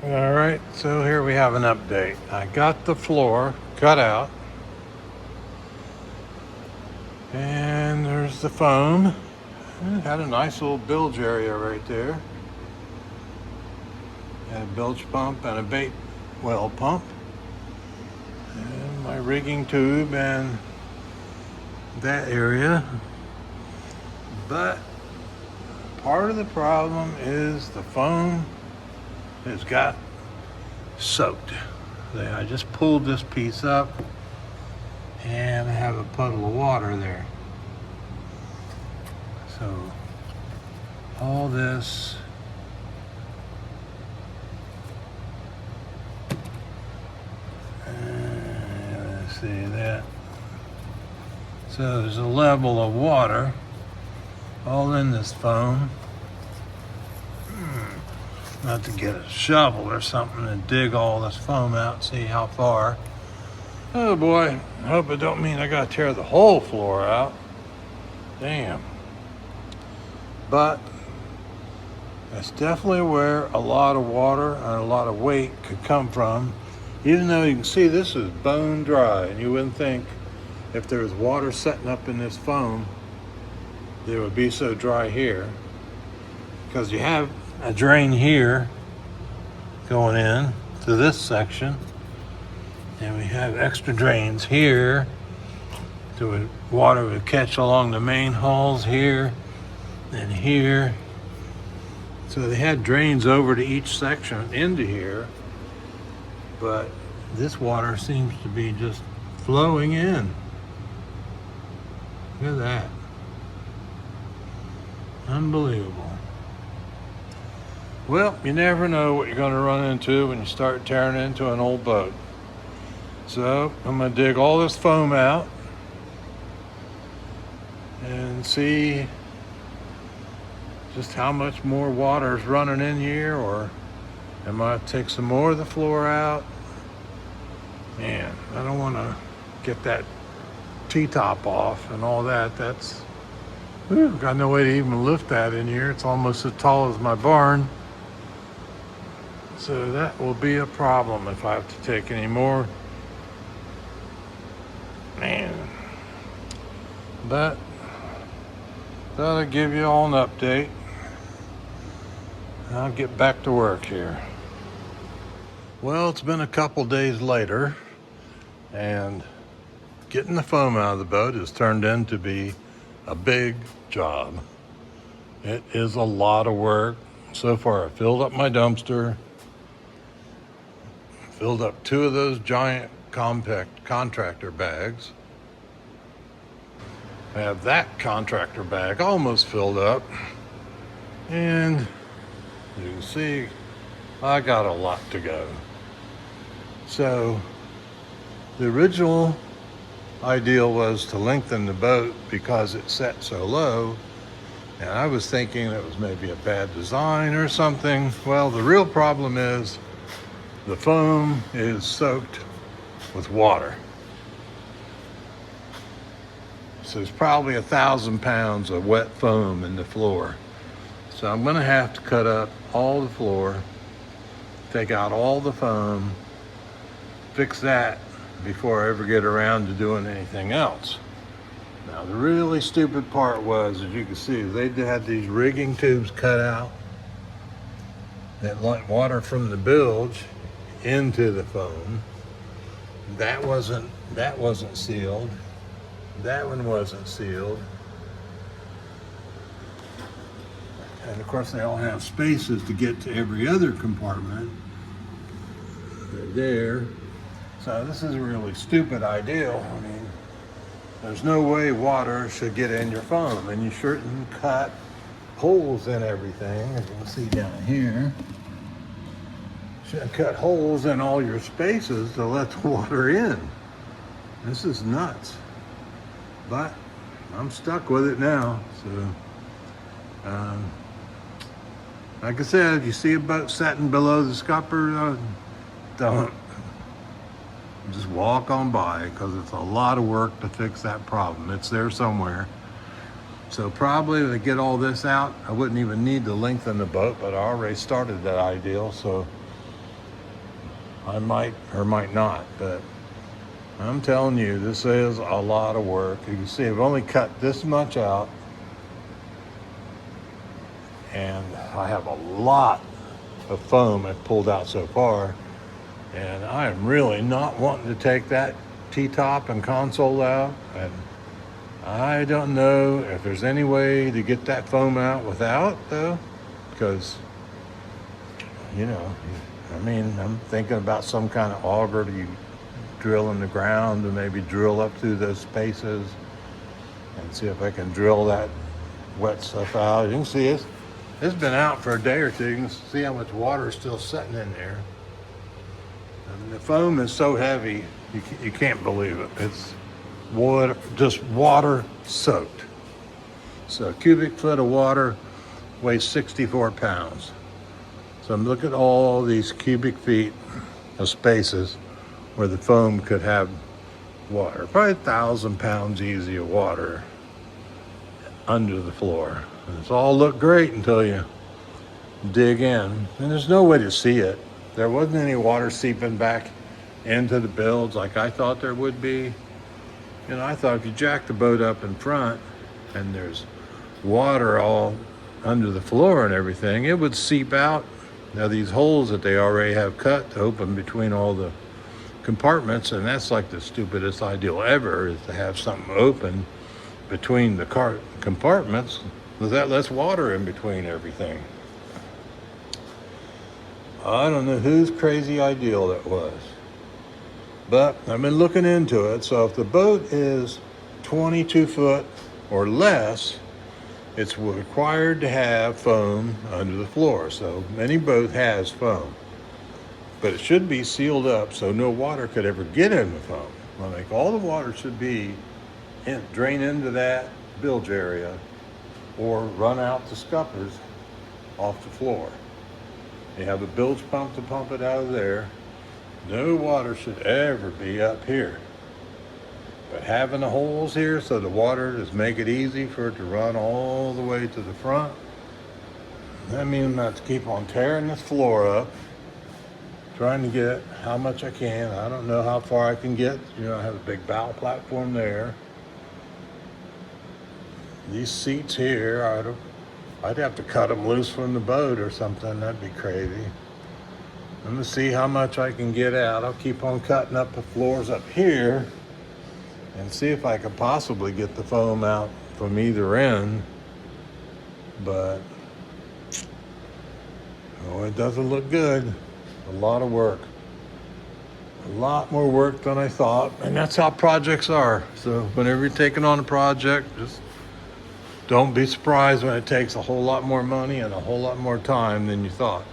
All right, so here we have an update. I got the floor cut out, and there's the foam. It had a nice little bilge area right there. Had a bilge pump and a bait well pump, and my rigging tube and that area. But part of the problem is the foam has got soaked. I just pulled this piece up and I have a puddle of water there. So all this let's see that. So there's a level of water all in this foam. Not to get a shovel or something and dig all this foam out, see how far. Oh boy, I hope it don't mean I gotta tear the whole floor out. Damn. But that's definitely where a lot of water and a lot of weight could come from. Even though you can see this is bone dry, and you wouldn't think if there was water setting up in this foam, it would be so dry here. Because you have a drain here going in to this section, and we have extra drains here so water would catch along the main holes here and here. So they had drains over to each section into here, but this water seems to be just flowing in. Look at that. Unbelievable. Well, you never know what you're going to run into when you start tearing into an old boat. So I'm going to dig all this foam out and see just how much more water is running in here, or I might take some more of the floor out. Man, I don't want to get that T-top off and all that. That's, got no way to even lift that in here. It's almost as tall as my barn. So that will be a problem if I have to take any more. Man. But that'll give you all an update. I'll get back to work here. Well, it's been a couple days later, and getting the foam out of the boat has turned into be a big job. It is a lot of work. So far, I filled up my dumpster, filled up 2 of those giant compact contractor bags. I have that contractor bag almost filled up, and you can see I got a lot to go. So the original ideal was to lengthen the boat because it set so low, and I was thinking it was maybe a bad design or something. Well, the real problem is the foam is soaked with water. So there's probably 1,000 pounds of wet foam in the floor. So I'm gonna have to cut up all the floor, take out all the foam, fix that before I ever get around to doing anything else. Now the really stupid part was, as you can see, they had these rigging tubes cut out that let water from the bilge into the foam. That wasn't sealed. That one wasn't sealed. And of course they all have spaces to get to every other compartment. They're there. So this is a really stupid idea. I mean, there's no way water should get in your foam, and you shouldn't cut holes in everything, as you can see down here. Should cut holes in all your spaces to let the water in. This is nuts. But I'm stuck with it now. So, like I said, if you see a boat setting below the scupper, don't. Just walk on by, because it's a lot of work to fix that problem. It's there somewhere. So probably to get all this out, I wouldn't even need to lengthen the boat, but I already started that ideal. So I might or might not, but I'm telling you, this is a lot of work. You can see I've only cut this much out, and I have a lot of foam I've pulled out so far, and I am really not wanting to take that T-top and console out, and I don't know if there's any way to get that foam out without, though, because, I'm thinking about some kind of auger that you drill in the ground and maybe drill up through those spaces and see if I can drill that wet stuff out. You can see it's been out for a day or two. You can see how much water is still sitting in there. And the foam is so heavy, you can't believe it. It's water, just water soaked. So a cubic foot of water weighs 64 pounds. So I'm looking at all these cubic feet of spaces where the foam could have water. Probably 1,000 pounds easy of water under the floor. And it's all looked great until you dig in. And there's no way to see it. There wasn't any water seeping back into the builds like I thought there would be. I thought if you jack the boat up in front and there's water all under the floor and everything, it would seep out. Now these holes that they already have cut open between all the compartments, and that's like the stupidest idea ever, is to have something open between the compartments, because that lets water in between everything. I don't know whose crazy ideal that was, but I've been looking into it. So if the boat is 22 foot or less, it's required to have foam under the floor. So any boat has foam, but it should be sealed up so no water could ever get in the foam. All the water should be drain into that bilge area or run out the scuppers off the floor. You have a bilge pump to pump it out of there. No water should ever be up here. But having the holes here so the water just make it easy for it to run all the way to the front. That means I'm going to have to keep on tearing this floor up, trying to get how much I can. I don't know how far I can get. I have a big bow platform there. These seats here, I'd have to cut them loose from the boat or something. That'd be crazy. I'm going to see how much I can get out. I'll keep on cutting up the floors up here and see if I could possibly get the foam out from either end. But, it doesn't look good. A lot of work. A lot more work than I thought. And that's how projects are. So whenever you're taking on a project, just don't be surprised when it takes a whole lot more money and a whole lot more time than you thought.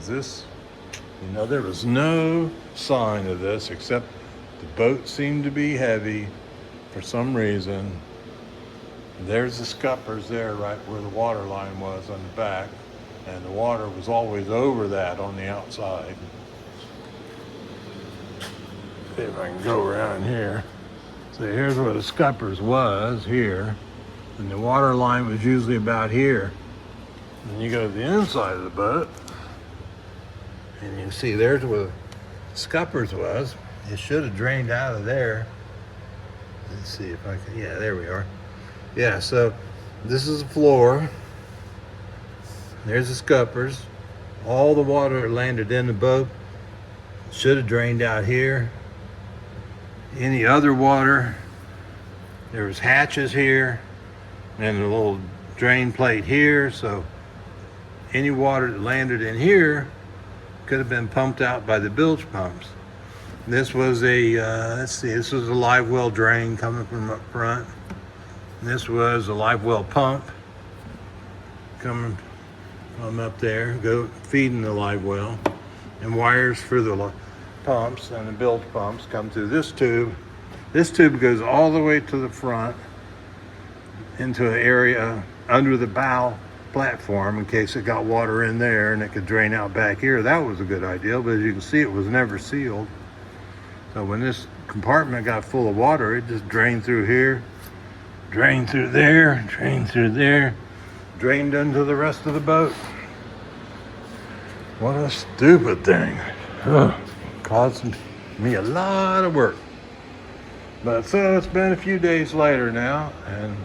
There was no sign of this except the boat seemed to be heavy for some reason. There's the scuppers there right where the water line was on the back, and the water was always over that on the outside. See if I can go around here. So here's where the scuppers was here, and the water line was usually about here. And you go to the inside of the boat, and you see there's where the scuppers was. It should have drained out of there. Let's see if I can, yeah, there we are. Yeah, so this is the floor. There's the scuppers. All the water that landed in the boat should have drained out here. Any other water, there was hatches here and a little drain plate here, so any water that landed in here could have been pumped out by the bilge pumps. This was this was a live well drain coming from up front. This was a live well pump coming from up there, feeding the live well, and wires for the pumps and the bilge pumps come through this tube. This tube goes all the way to the front into an area under the bow platform in case it got water in there and it could drain out back here. That was a good idea, but as you can see, it was never sealed. So when this compartment got full of water, it just drained through here, drained through there, drained through there, drained into the rest of the boat. What a stupid thing. Ugh. Causing me a lot of work. But so it's been a few days later now, and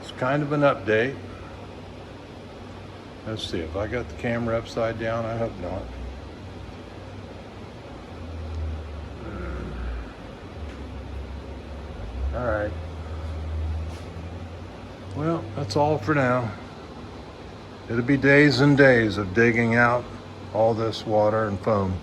it's kind of an update. Let's see if I got the camera upside down. I hope not. All right. Well, that's all for now. It'll be days and days of digging out all this water and foam.